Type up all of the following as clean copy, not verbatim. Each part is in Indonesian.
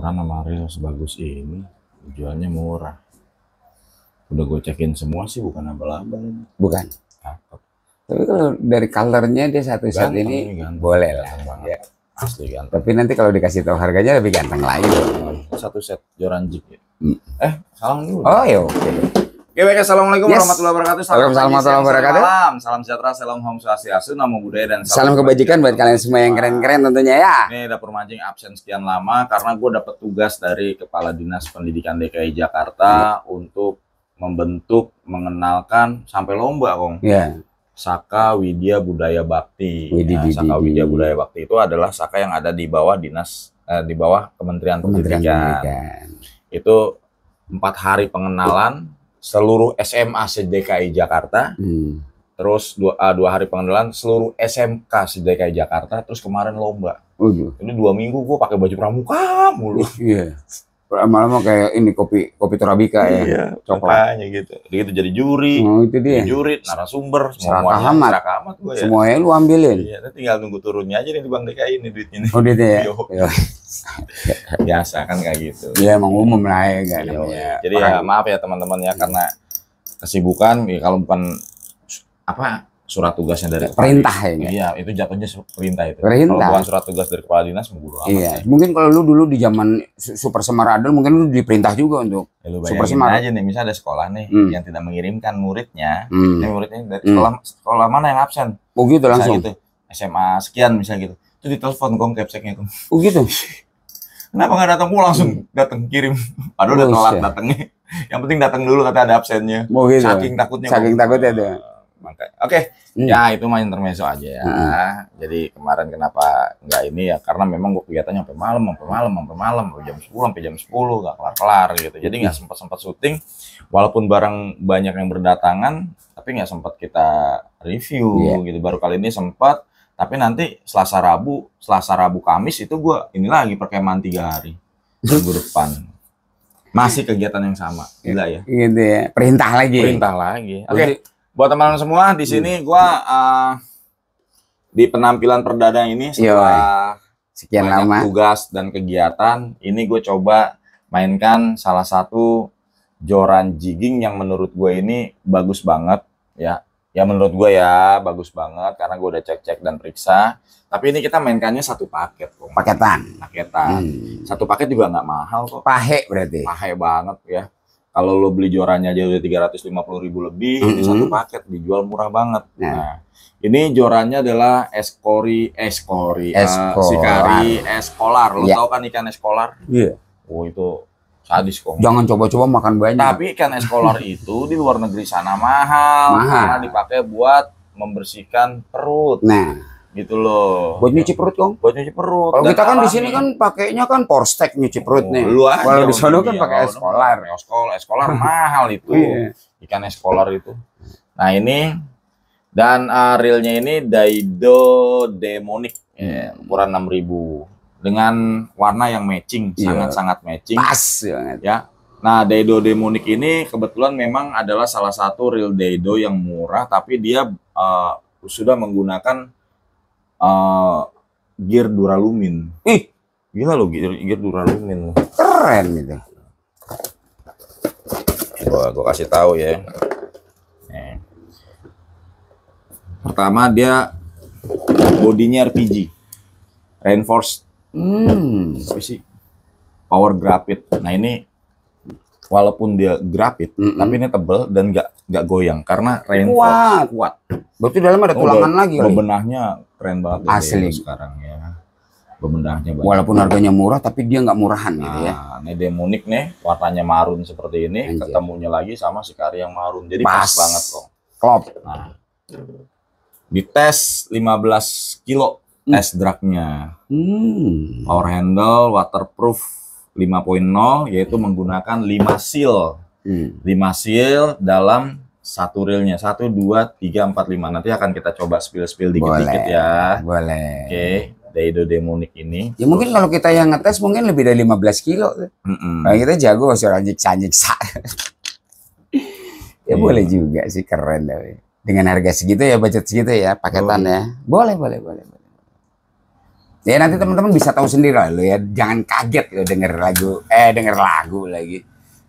Joran sama Ariel sebagus ini, jualnya murah. Udah gue cekin semua sih, bukan abal-abal. Bukan. Cakep. Tapi kalau dari colornya dia satu set ini ganteng, boleh lah. banget. Ya. Asli ganteng. Tapi nanti kalau dikasih tahu harganya lebih ganteng lagi. Satu set Joran Jig ya. Salam dulu. Oh ya oke. Oke, baik, assalamualaikum warahmatullahi wabarakatuh. Waalaikumsalam warahmatullahi wabarakatuh. Salam sejahtera, salam Om Swastiastu, namo buddhaya dan Salam kebajikan buat kalian semua yang keren-keren tentunya ya. Ini dapur mancing absen sekian lama karena gue dapet tugas dari Kepala Dinas Pendidikan DKI Jakarta untuk membentuk, mengenalkan sampai lomba, Kong. Ya. Saka Widya Budaya Bakti. Saka Widya Budaya Bakti itu adalah saka yang ada di bawah dinas, di bawah Kementerian Pendidikan. Itu 4 hari pengenalan seluruh SMA se-DKI Jakarta. Terus 2 hari pengenalan seluruh SMK se-DKI Jakarta. Terus kemarin lomba. Ini 2 minggu gue pakai baju pramuka mulu. Iya. Lama-lama kayak ini kopi Torabika ya. Iya, coklat gitu. Gitu jadi juri. Oh, itu dia. Juri, narasumber, semuanya serakamat gue ya. Semuanya lu ambilin. Iya, tinggal nunggu turunnya aja nih di Bank DKI ini duitnya. Oh, duitnya ya. Biasa kan kayak gitu. Iya, emang umum lah ya. Jadi ya maaf ya teman-teman ya karena kesibukan ya, kalau bukan apa surat tugasnya dari perintah ini. Iya, itu jatuhnya perintah itu. Perintah. Kalau bukan surat tugas dari kepala dinas mengurus amat. Iya, mungkin kalau lu dulu di zaman Super Semar Adel mungkin lu diperintah juga untuk Super Semar aja nih, misalnya ada sekolah nih yang tidak mengirimkan muridnya. Ini muridnya dari sekolah mana yang absen? Oh gitu langsung. Gitu. SMA sekian misalnya gitu. Itu ditelepon Kong capseknya Kong. Oh gitu. Kenapa nggak datang? Langsung datang kirim. Padahal udah telat datangnya. Yang penting datang dulu kata ada absennya. Oh gitu. Saking takutnya. Saking takutnya tuh. Oke. Ya itu mah intermezzo aja ya. Jadi kemarin kenapa nggak ini ya karena memang gue kegiatannya sampai malam, jam 10 sampai jam 10 nggak kelar gitu. Jadi nggak sempat syuting. Walaupun barang banyak yang berdatangan, tapi nggak sempat kita review gitu. Baru kali ini sempat. Tapi nanti Selasa Rabu, Kamis itu gue ini lagi perkemahan 3 hari minggu depan. Masih kegiatan yang sama, gila ya. Gitu ya. Perintah lagi. Oke. Buat teman-teman semua di sini gue di penampilan perdana ini setelah sekian lama tugas dan kegiatan ini gue coba mainkan salah satu joran jigging yang menurut gue ini bagus banget ya. Ya menurut gue ya bagus banget karena gue udah cek dan periksa. Tapi ini kita mainkannya satu paket kok. Paketan. Satu paket juga nggak mahal kok. Pahe berarti. Pahe banget ya. Kalau lo beli jorannya aja udah 350.000 lebih, ini satu paket dijual murah banget. Nah, ini jorannya adalah Sikari eskolar. Lo tau kan ikan eskolar? Iya. Oh itu sadis kok. Jangan coba-coba makan banyak. Tapi ikan eskolar itu di luar negeri sana mahal. Karena dipakai buat membersihkan perut. Nah, gitu loh. Buat nyuci perut, Kong. Buat nyuci perut. Kalau kita kan di sini kan pakainya kan Porstek nyuci perut nih. Kalau di sana kan pakai eskolar. Eskolar mahal itu. Ikan eskolar itu. Nah, ini dan reelnya ini Daido Demonic ukuran 6000 dengan warna yang matching, sangat-sangat matching. Pas banget. Ya. Nah, Daido Demonic ini kebetulan memang adalah salah satu reel Daido yang murah tapi dia sudah menggunakan gear duralumin. Gila lo gear duralumin. Keren gitu. Gua kasih tahu ya. Pertama dia bodinya RPG. Reinforced. Apa sih? Power graphite. Nah, ini walaupun dia graphite, tapi ini tebel dan nggak goyang karena reinforced kuat. Berarti dalamnya ada tulangan lagi. Bebenahnya keren banget asli sekarang ya. Bebenahnya banyak. Walaupun harganya murah tapi dia nggak murahan gitu ya. Ini Demonic nih, warnanya marun seperti ini, ketemunya lagi sama Sikari yang marun. Jadi pas banget kok. Klop. Nah, di tes 15 kilo tes dragnya. Power handle, waterproof 5.0 yaitu menggunakan 5 seal. 5 seal dalam satu reelnya 1, 2, 3, 4, 5. Nanti akan kita coba spill dikit-dikit ya. Boleh. Oke, Daido Demonic ini. Ya mungkin kalau kita yang ngetes mungkin lebih dari 15 kilo. Nah, kita jago soal nyiksa. Ya boleh juga sih, keren tapi. Dengan harga segitu ya, budget segitu ya, paketan ya. Boleh. Ya nanti teman-teman bisa tahu sendiri lah lo ya. Jangan kaget lo denger lagu lagi.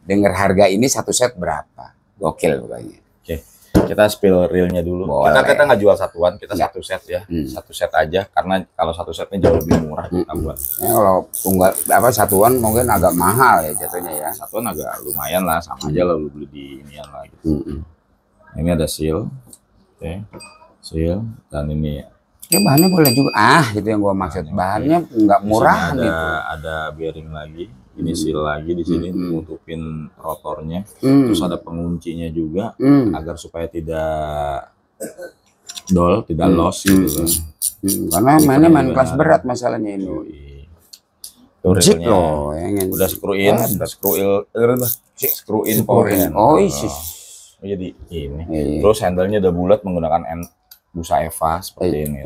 Denger harga ini satu set berapa. Gokil pokoknya. Oke. Kita spill realnya dulu. Boleh. Kita nggak jual satuan, kita Nggak. satu set ya. Satu set aja karena kalau satu setnya jauh lebih murah kita buat. Ya, kalau tunggal apa satuan mungkin agak mahal ya jatuhnya ya. Satuan agak lumayan lah, sama aja lah lu beli di inian lah gitu. Ini ada seal. Oke. Seal dan ini Ya bahannya boleh juga. Itu yang gua maksud. Bahannya nggak di murah sini gitu. ada bearing lagi. Ini seal lagi di sini nutupin rotornya. Terus ada penguncinya juga agar supaya tidak tidak loss gitu. Karena mainnya main kelas berat masalahnya ini. Jik Reelnya loh, yang udah screw in power hand. Oh isi. Jadi ini. Iya. Terus handle-nya udah bulat menggunakan busa Eva seperti ini.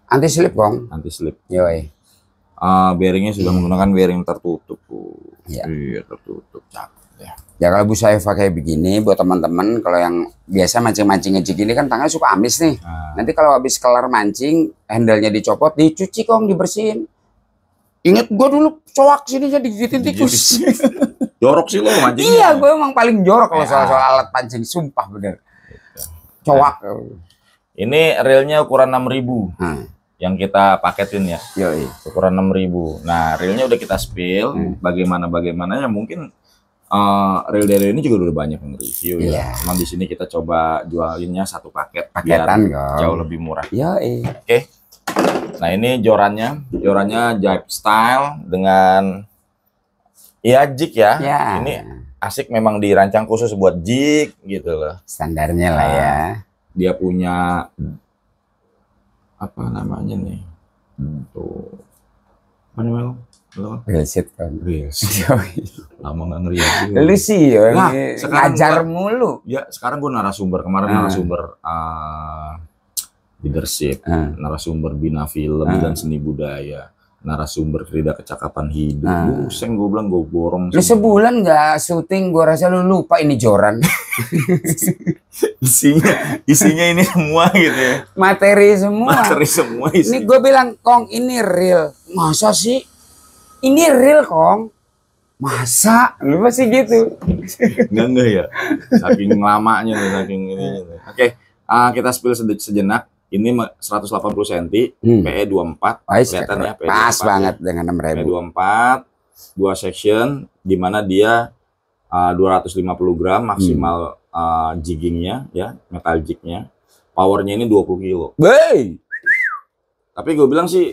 Anti slip kong. Anti slip. Yoi. Bearingnya sudah menggunakan bearing tertutup. Iya. Iya, tertutup. Cakep ya. Ya kalau busa Eva kayak begini buat teman-teman kalau yang biasa mancing-mancing ngejig ini kan tangannya suka amis nih. Nanti kalau habis kelar mancing, handle-nya dicopot, dicuci kong, dibersihin. Ingat gua dulu coak sini jadi digigitin tikus. Jorok sih lo mancingnya. Iya, gua emang paling jorok kalau soal-soal alat pancing, sumpah bener. Coak. Ini reelnya ukuran 6000. Yang kita paketin ya. Yoi. Ukuran 6000. Nah, reelnya udah kita spill. Bagaimana ya mungkin reel dari ini juga udah banyak yang review ya. Cuman di sini kita coba jualinnya satu paket. Paketan biar jauh lebih murah. Yoi. Oke. Nah, ini jorannya jive style dengan jig ya. Ini asik memang dirancang khusus buat jig gitu loh. Standarnya lah ya. Dia punya apa namanya nih? Tuh. Apa namanya? Real shit kan. Real shit. Lama nggak ngeliat. Lu sih ya, Nah, sekarang ngajar mulu. Ya, sekarang gue narasumber. Kemarin narasumber leadership, narasumber bina film dan seni budaya, narasumber krida kecakapan hidup. Buseng gue bilang gue borong. Lu sebulan nggak syuting, gue rasa lu lupa ini joran. isinya ini semua gitu ya. Materi semua. Isi. Ini gue bilang, Kong ini real. Masa sih? Ini real, Kong. Masa? Lu masih gitu? Enggak ya. Saking lamanya nih, saking ini. Oke, kita spill sejenak. Ini 180 cm, PE 24. Kelihatan ya, PE 24. Pas banget dengan 6000. PE 24, 2 section, di mana dia 250 gram maksimal jiggingnya, ya, metal jignya. Powernya ini 20 kilo. Wey. Tapi gue bilang sih,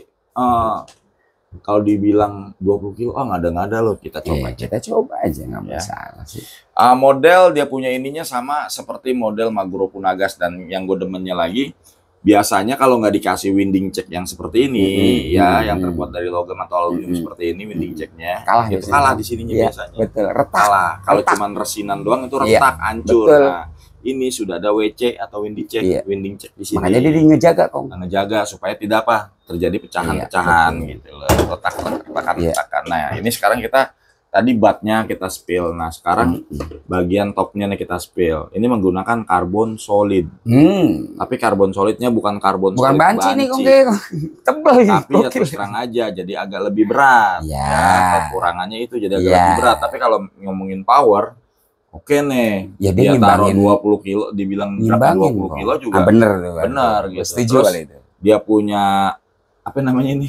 kalau dibilang 20 kilo, nggak ada loh, kita coba aja. Kita coba aja, nggak masalah sih. Model dia punya ininya sama seperti model Maguro Punagas, dan yang gue demennya lagi, biasanya kalau nggak dikasih winding check yang seperti ini, yang terbuat dari logam atau aluminium seperti ini, winding checknya kalah di sininya biasanya. Betul, retak. Kalau cuman resinan doang itu retak, hancur. Betul. Nah, ini sudah ada WC atau winding check di sini. Makanya dia ngejaga, Kong. Ngejaga supaya tidak terjadi pecahan-pecahan gitu loh, retakan. Nah, ini sekarang kita tadi batnya kita spill. Nah, sekarang bagian topnya nih kita spill. Ini menggunakan karbon solid. Tapi karbon solidnya bukan karbon solid banci nih, Kong. Tebel. Tapi ya terus terang aja, jadi agak lebih berat. Ya, kekurangannya itu jadi agak lebih berat. Tapi kalau ngomongin power, oke nih. Ya, dia taruh 20 kilo, dibilang berapa 20 kilo juga. Bener gitu. Setuju kali itu. Dia punya apa namanya ini?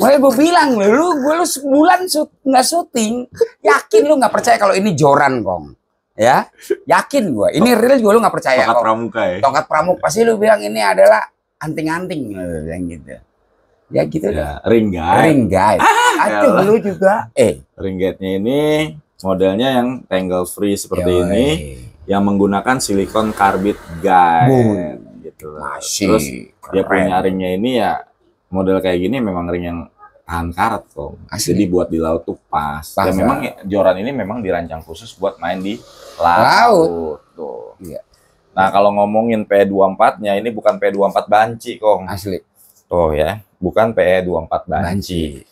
Makanya gue bilang lu sebulan nggak syuting, yakin lu nggak percaya kalau ini joran, Kong, ya, yakin gue, ini real juga lu nggak percaya. Tongkat pramuka ya. Tongkat pramuka pasti lu bilang ini adalah anting-anting, yang gitu. Ya gitu ya. Ring guide. Aduh lu juga. Ring guide-nya ini modelnya yang tangle free seperti ini, yang menggunakan silikon carbide guide. Gitu. Terus dia punya ringnya ini ya. Model kayak gini memang ring yang tahan karat kok. Jadi buat di laut tuh pas. Dan memang joran ini memang dirancang khusus buat main di laut. Tuh. Iya. Nah, kalau ngomongin PE24-nya ini bukan PE24 banci, Kong. Asli. Tuh ya, bukan PE24 banci.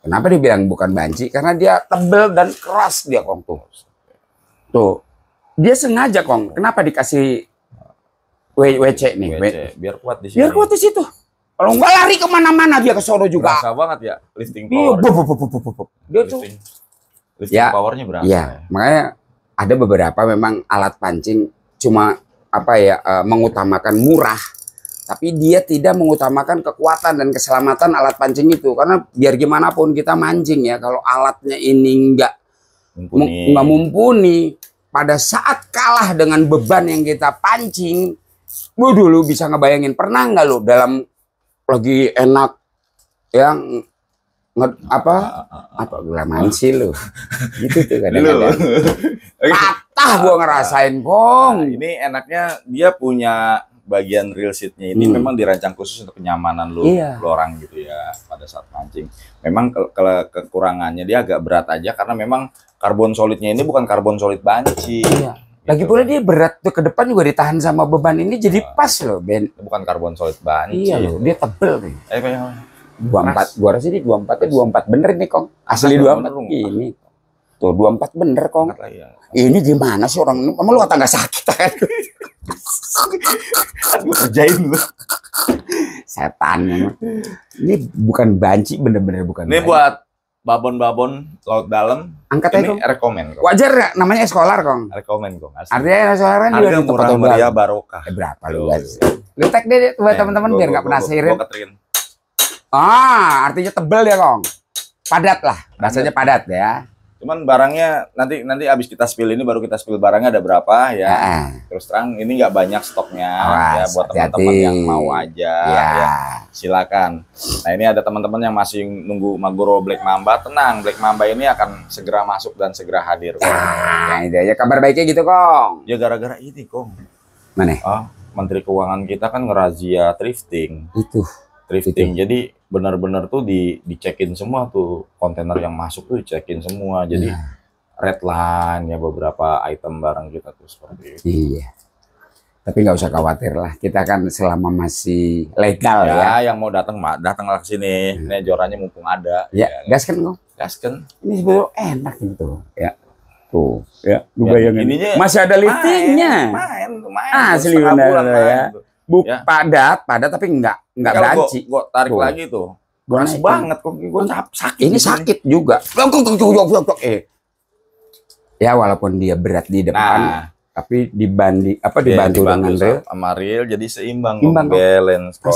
Kenapa dibilang bukan banci? Karena dia tebel dan keras dia, Kong, tuh. Tuh. Dia sengaja, Kong. Kenapa dikasih WC nih? WC. Biar kuat di sini. Biar kuat di situ. Kalau nggak lari kemana-mana dia ke sono juga. Berasa banget ya lifting Iya, power. dia tuh. Lifting Ya, powernya berasa. Iya, makanya ada beberapa memang alat pancing cuma mengutamakan murah, tapi dia tidak mengutamakan kekuatan dan keselamatan alat pancing itu. Karena biar gimana pun kita mancing ya, kalau alatnya ini nggak mumpuni, pada saat kalah dengan beban yang kita pancing, dulu bisa ngebayangin, pernah nggak lo dalam lagi enak yang apa gelaman sih lo gitu tuh kadang-kadang patah gua ngerasain Kong. Nah, ini enaknya dia punya bagian reel seatnya ini memang dirancang khusus untuk kenyamanan lu orang gitu ya pada saat mancing. Memang kekurangannya dia agak berat aja karena memang karbon solidnya ini bukan karbon solid banci. Iya. Lagi pula dia berat tuh, ke depan juga ditahan sama beban ini, jadi pas loh Ben. Bukan karbon solid banci. Iya loh, dia tebel nih. Kayak 24, gua rasa ini 24 bener nih Kong. Asli 24 ini. Tuh 24 bener Kong. Ini gimana sih orang, emang lu kata nggak sakit kan? Gue kerjain lu. Setan memang. Ini bukan banci, bener-bener bukan. Ini banci. Buat babon-babon laut dalam. Angkat aja Kong. Rekomen Kong. Wajar nggak namanya eskolar Kong? Rekomen Kong. Artinya eskolar kan harga murah meriah barokah. Berapa lu guys? Lu tag deh buat teman-teman biar nggak penasaran. Artinya tebel ya Kong. Padat lah, bahasanya padat ya. Cuman barangnya nanti abis kita spill ini baru kita spill barangnya ada berapa ya. Terus terang ini nggak banyak stoknya ya buat teman-teman yang mau aja ya. Silakan. Nah ini ada teman-teman yang masih nunggu Maguro Black Mamba, tenang, Black Mamba ini akan segera masuk dan segera hadir. Itu aja kabar baiknya gitu Kong. Ya gara-gara ini Kong. Mana? Menteri Keuangan kita kan ngerazia thrifting. Thrifting. Jadi benar-benar tuh dicekin semua tuh kontainer yang masuk tuh dicekin semua. Jadi red line ya beberapa item barang kita tuh seperti itu. Iya. Tapi nggak usah khawatir lah. Kita kan selama masih legal ya. Yang mau datanglah ke sini. Nih jorannya mumpung ada. Ya, gaskan Kong. Gaskan. Ini sebetulnya enak gitu. Ya. Tuh, ya. Lu bayangin. Masih ada liftingnya. Main. Asli benar ya. Padat tapi enggak banci. Gua tarik lagi tuh. Keras banget kok, gua sakit. Ini sakit juga. Ya walaupun dia berat di depan, tapi dibantu dengan reel sama reel jadi seimbang, balance kok.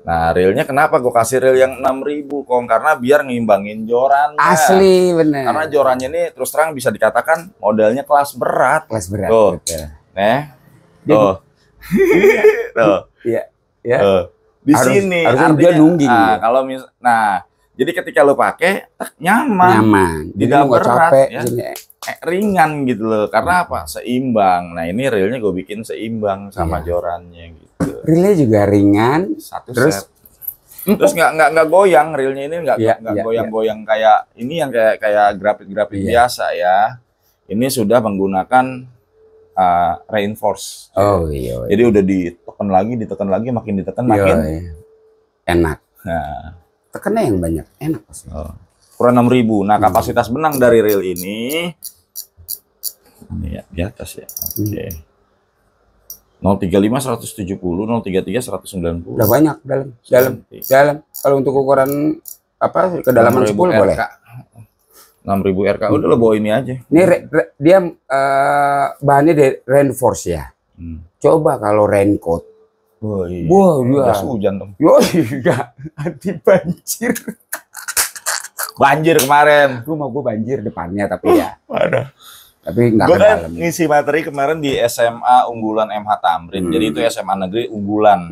Nah, reelnya kenapa gue kasih reel yang 6.000 Kong? Karena biar ngimbangin jorannya. Asli bener. Karena jorannya ini terus terang bisa dikatakan modelnya kelas berat. Kelas berat. Tuh. Tuh. Tuh. Iya. Di sini harusnya dia nungging. Kalau jadi ketika lo pakai nyaman. Tidak berat capek, ya. Ringan gitu loh. Karena apa? Seimbang. Nah, ini reelnya gue bikin seimbang sama jorannya gitu. Reelnya juga ringan. Terus nggak goyang, reelnya ini nggak goyang-goyang kayak ini yang kayak grafit-grafit biasa ya. Ini sudah menggunakan reinforce. Jadi udah ditekan lagi, makin ditekan makin enak. Nah, tekannya yang banyak, enak pasti. Kurang 6.000. Nah, kapasitas benang dari reel ini ya di atas ya. Oke. 035 170, 033 190. Udah banyak dalam. Kalau untuk ukuran kedalaman 10 boleh. 6.000 RK udah lo bawa ini aja. Ini dia bahannya dari reinforce ya. Coba kalau raincoat. Jas hujan dong. Iya, anti banjir. Banjir kemarin. Rumah gua banjir depannya tapi ya. Ada. Tapi nggak gue kan ngisi materi kemarin di SMA unggulan MH Tamrin. Jadi itu SMA negeri unggulan.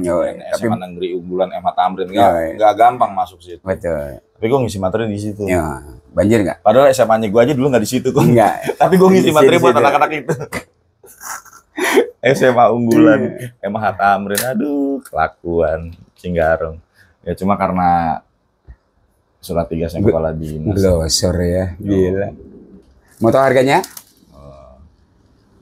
SMA negeri unggulan MH Tamrin. Nggak gampang masuk situ. Betul. Tapi gue ngisi materi di situ. Ya. Banjir nggak? Padahal SMA-nya gue aja dulu nggak di situ kok. Enggak. Tapi gue ngisi materi buat anak-anak itu. SMA unggulan MH Tamrin. Aduh, kelakuan Cinggarung. Ya cuma karena surat 3 sama kepala dinas. Glosor ya. Gila. Mau tahu harganya?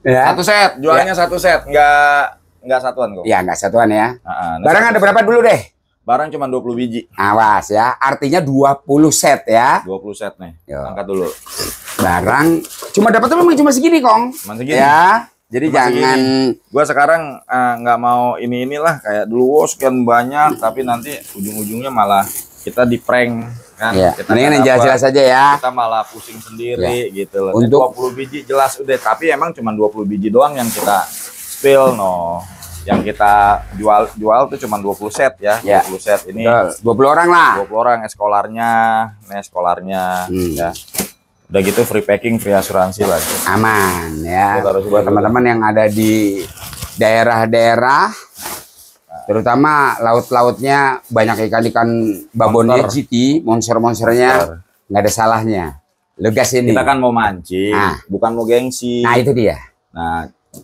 Ya. Satu set, jualnya satu set, nggak satuan kok. Ya nggak satuan ya. Barang ada berapa dulu deh? Barang cuma 20 biji. Awas ya, artinya 20 set ya. 20 set nih. Angkat dulu. Barang cuma dapatnya memang cuma segini Kong. Cuma segini. Ya. Jadi Masih jangan Gua sekarang nggak mau inilah kayak dulu sekian banyak, tapi nanti ujung-ujungnya malah kita di prank kan. ya. Kita Mendingan nggak yang dapet, jelas-jelas aja ya. kita malah pusing sendiri gitu loh. Untuk 20 biji jelas udah, tapi emang cuma 20 biji doang yang kita spill Yang kita jual tuh cuma 20 set ya. 20 set ini. Betul. 20 orang lah. 20 orang eskolarnya ya. Udah gitu free packing, free asuransi lagi. Aman ya. Harus Buat teman-teman yang ada di daerah-daerah, terutama laut-lautnya banyak ikan-ikan babonnya GT, monster-monsternya nggak ada salahnya. Legas ini. Kita kan mau mancing, bukan mau gengsi. Nah itu dia.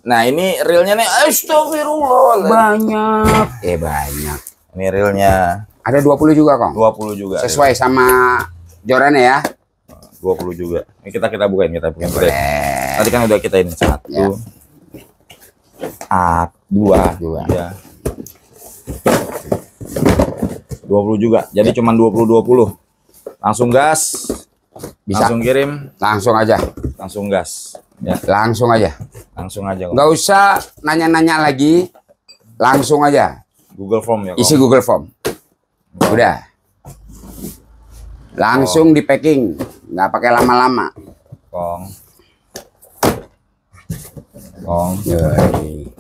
Nah ini realnya nih, astagfirullah. Banyak. Banyak. Ini realnya. Ada 20 juga kong. 20 juga. Sesuai sama jorannya ya. 20 juga. Ini kita bukain. Boleh. Tadi kan udah kita ini 1, 2, ya. 20 juga. Jadi cuman 20. Langsung gas. Bisa. Langsung kirim. Langsung aja. Langsung gas. Ya. Langsung aja. Nggak usah nanya-nanya lagi. Langsung aja. Google Form ya. Isi Google Form. Udah. Langsung di packing. Nggak pakai lama-lama. Kong.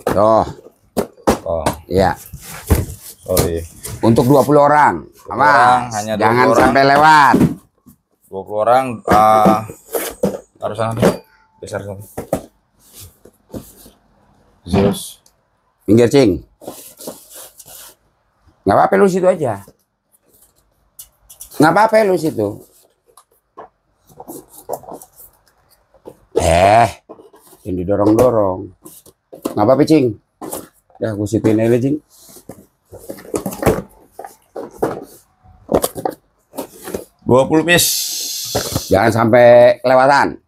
Tuh. Kong. Iya. Sorry. Untuk 20 orang. Awas. Hanya 20 jangan orang. sampai lewat. 20 orang harus sana. Geser sana. Zeus. Pinggir cing. Nggak apa-apa lu situ aja. Nggak apa-apa lu situ. Yang didorong-dorong. Nggak apa-apa cing. Udah gue situin aja cing. $20 piece. Jangan sampai kelewatan.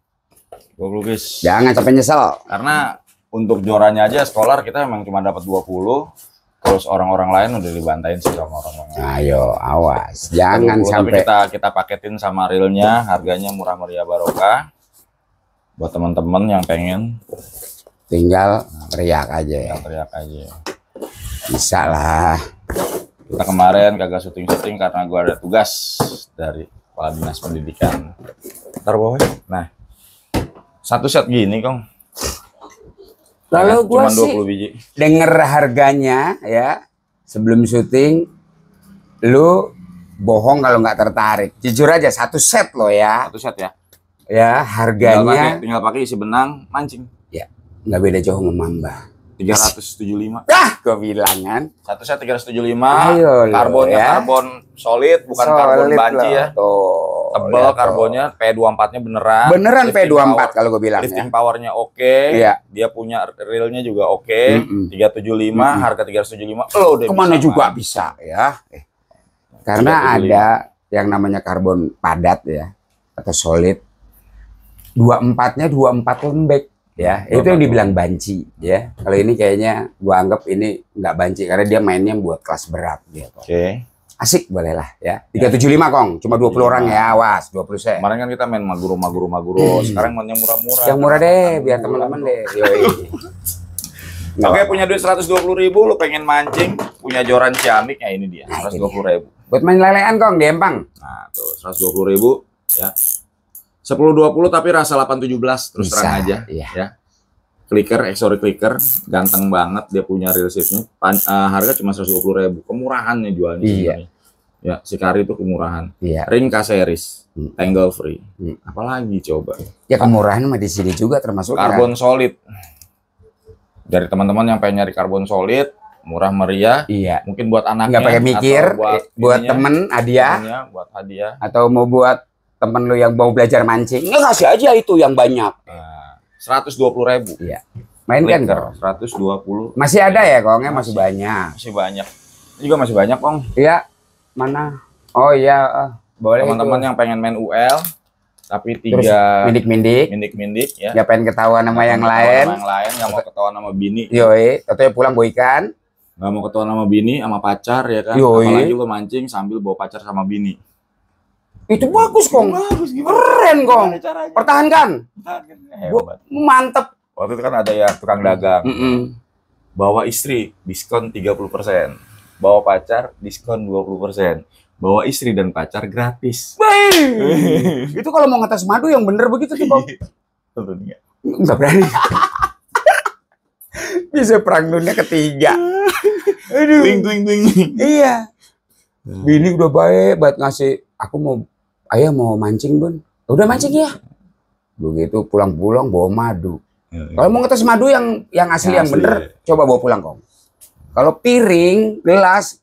20 piece. Jangan sampai nyesel. Karena untuk juaranya aja scholar kita memang cuma dapat 20. Terus orang-orang lain udah dibantain sih sama orang-orang lain. Ayo, awas. Jangan 20, sampai. Tapi kita paketin sama realnya, harganya murah meriah barokah. Buat teman-teman yang pengen Tinggal teriak aja ya. teriak aja. Bisa lah. Kita kemarin kagak syuting-syuting karena gua ada tugas dari Kepala Dinas Pendidikan. Ntar bawah. Nah, 1 set gini, Kong. Kalau gua Cuman sih 20 biji. denger harganya ya sebelum syuting, lu bohong kalau nggak tertarik. Jujur aja 1 set lo ya. 1 set ya. Ya harganya. Tinggal pakai isi benang mancing. Ya nggak beda jauh sama Mamba. 375. Gue bilang kan. 1 set 375. Ayo, Karbonnya ya. karbon solid, bukan karbon banci ya. Tuh. Tebel karbonnya, P24-nya beneran. Beneran Lifting P24 power- kalau gue bilang Lifting ya. powernya oke. Iya. Dia punya realnya juga oke. 375, harga 375. Lo udah Kemana bisa, juga Man. bisa ya. Karena 375. ada yang namanya karbon padat ya atau solid. 24-nya 24 lembek ya. Itu yang dibilang banci ya. Kalau ini kayaknya gua anggap ini nggak banci karena dia mainnya buat kelas berat gitu. Oke. Asik boleh lah ya. 375 Kong, cuma 20 orang ya, awas 20 set. Kemarin kan kita main maguro. Sekarang mainnya murah-murah. Yang murah deh biar teman-teman deh. Yoi. Oke, punya duit 120.000, lu pengen mancing, punya joran ciamik, ya ini dia, Nah, 120.000. Buat main lelean Kong di Empang. Nah, tuh 120.000 ya. 10-20 tapi rasa 817 terus Bisa, terang aja iya. ya. Clicker, Exory Clicker, ganteng banget, dia punya real shape-nya. Harga cuma 120.000, kemurahan nih jualnya. Iya. Sebenarnya. Ya, si Kari itu kemurahan. Iya. Ring K-series, tangle free. Apalagi coba. Ya kemurahan mah di sini juga termasuk Karbon solid. Dari teman-teman yang pengen nyari karbon solid, murah meriah. Iya. Mungkin buat anaknya. Nggak pakai mikir, atau buat ininya, temen hadiah temennya, buat hadiah. atau mau buat temen lu yang mau belajar mancing, ya kasih aja itu yang banyak. Nah, 120.000. Iya. Mainkan Clicker, Kong. 120. Masih ada ya Kongnya masih banyak. Masih banyak. Ini juga masih banyak, Kong. Iya. Mana? Oh iya, boleh. Teman-teman itu. yang pengen main UL tapi Terus 3 mindik-mindik, mindik ya. ya pengen ketahuan sama yang lain. Yang lain nggak mau ketahuan sama bini. Yoi, katanya pulang bawa ikan. Nggak mau ketahuan sama bini, sama pacar ya kan. Yoi. Apalagi lu mancing sambil bawa pacar sama bini. Itu bagus Kong. Bagus, Keren Kong. Pertahankan. Hebat. Mantep. waktu itu kan ada ya tukang dagang. Mm-mm. Bawa istri diskon 30%, bawa pacar diskon 20%, bawa istri dan pacar gratis. Itu kalau mau ngetes madu yang bener begitu tuh, Bang. Tentu enggak. Nggak berani. Bisa perang dunia ketiga. Aduh. Ting. Iya. Bini udah baik buat ngasih. Ayah mau mancing, Bun. Udah mancing ya. Begitu pulang-pulang bawa madu. Kalau mau ngetes madu yang asli, yang bener, coba bawa pulang, Kong. Kalau piring, gelas,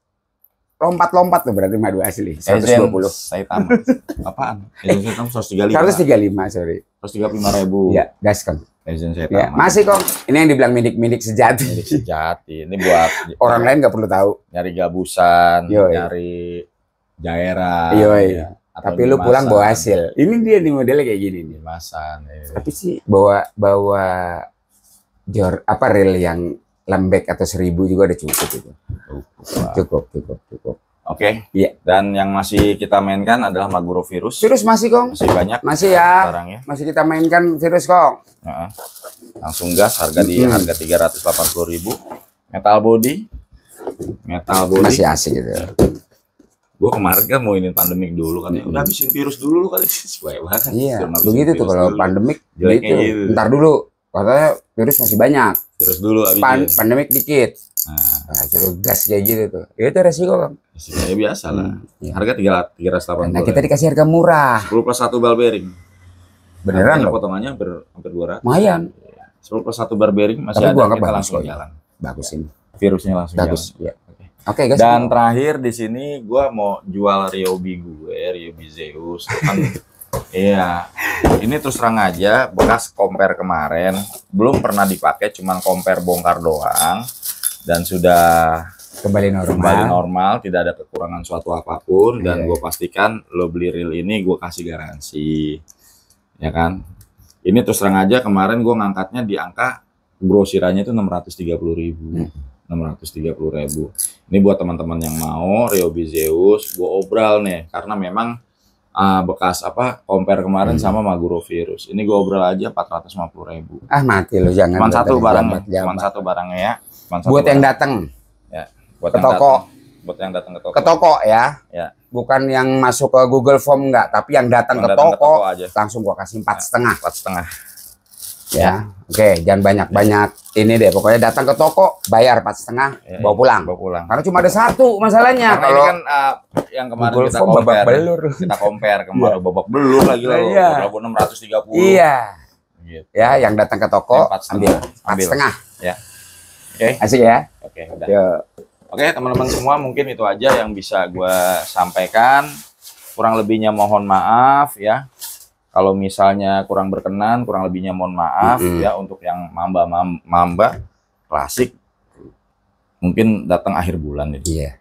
lompat-lompat tuh berarti madu asli. 120. Saya tamat. Apaan? Ejen saya tamat 135, sorry. 135.000. Iya, gas, Kong. Ejen saya Ya, tamat. masih, Kong. Ini yang dibilang minik-minik sejati. Milik sejati. Ini buat Orang lain nggak perlu tahu. nyari gabusan, Yoi. nyari daerah. Yoi. Ya. Atau Tapi lu dimasan. pulang bawa hasil. Ini dia nih modelnya kayak gini nih. Dimasan. Ya. Tapi sih bawa reel yang lembek atau 1000 juga udah cukup itu. Cukup. Oke. Iya. Dan yang masih kita mainkan adalah Maguro Virus. Virus masih, Kong. Masih banyak. Masih ya. Barangnya. Masih kita mainkan virus, Kong. Heeh. Langsung gas harga di harga 380.000. Metal body. Masih asik gitu. Gue kemarin kan mau ini pandemik dulu kan ya. Udah habisin virus dulu kali. Sesuai banget. Iya, Suruh habisin begitu tuh virus kalau dulu. pandemik Jeleknya gitu. gitu. Ntar dulu, katanya virus masih banyak. Virus dulu habisin. Pandemik dikit. Nah, Nah, suruh gas kayak gitu tuh. Itu resiko, Kang. ya biasa lah. Iya. Harga 380. Nah, kita dikasih harga murah. 10 plus 1 ball bearing. Beneran Harganya loh. potongannya hampir 200. Lumayan. 10 plus 1 bar bearing masih Tapi ada. gua anggap Kita bagus langsung kok. jalan. Bagus ini. Virusnya langsung Bagus. jalan. Ya. Oke, guys. Dan terakhir di sini gue mau jual Ryobi Zeus kan. Iya, ini terus terang aja bekas compare kemarin, belum pernah dipakai, cuman compare bongkar doang, dan sudah kembali normal, tidak ada kekurangan suatu apapun, dan Iya. gue pastikan lo beli reel ini gue kasih garansi, ya kan? Ini terus terang aja kemarin gue ngangkatnya di angka grosiranya itu 630.000. 630.000. Ini buat teman-teman yang mau Ryobi Zeus, gue obral nih karena memang bekas compare kemarin sama Maguro Virus. Ini gue obral aja 450.000. Ah, mati lo, jangan. Cuman satu barangnya, jabat. cuman satu barangnya ya. Cuman satu Buat yang barang. datang Ya, buat ke yang toko. datang. Buat yang datang ke toko. Ke toko ya. Ya. Bukan yang masuk ke Google Form enggak, tapi yang datang Yang ke datang ke toko, toko aja. langsung gua kasih 4,5. 4,5. Ya. Oke, jangan banyak-banyak ini deh. Pokoknya datang ke toko, bayar 4,5, Ya, bawa pulang. Bawa pulang. Karena cuma ada satu masalahnya. Karena ini kan yang kemarin Google kita Form babak compare. belur. Kita compare kemarin babak belur lagi lah. Iya. 630. Iya. Gitu. Ya, yang datang ke toko, Yang 4,5. ambil 4,5. Ya. Oke. Asik ya? Oke, udah. Yuk. Oke, teman-teman semua, mungkin itu aja yang bisa gue sampaikan. Kurang lebihnya mohon maaf ya. Kalau misalnya kurang berkenan, kurang lebihnya mohon maaf ya untuk yang mamba klasik. Mungkin datang akhir bulan nih. Iya.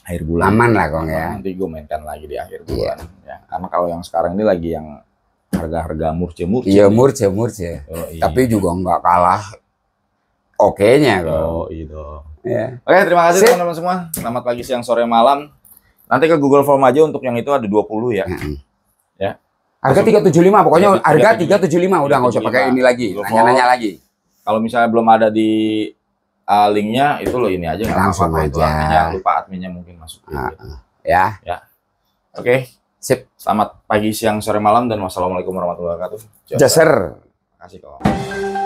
Akhir bulan. Aman lah, Kong ya. Nanti gue mainkan lagi di akhir bulan ya. Karena kalau yang sekarang ini lagi yang harga-harga murce-murce. Iya, nih. murce. Oh, iya. Tapi juga nggak kalah oke-nya kok. Oh, iya. Ya. Oke, terima kasih Sip. teman-teman semua. Selamat pagi, siang, sore, malam. Nanti ke Google Form aja untuk yang itu ada 20 ya. Ya. Harga 375, pokoknya 375. harga 375 udah nggak usah pakai ini lagi, Google nanya-nanya Form. lagi. Kalau misalnya belum ada di linknya, itu lo ini aja nggak Langsung apa-apa, itu aja. adminnya, lupa adminnya mungkin masuk. Ya, Oke, sip. selamat pagi, siang, sore, malam, dan wassalamualaikum warahmatullahi wabarakatuh. Jaser. Terima kasih kawan.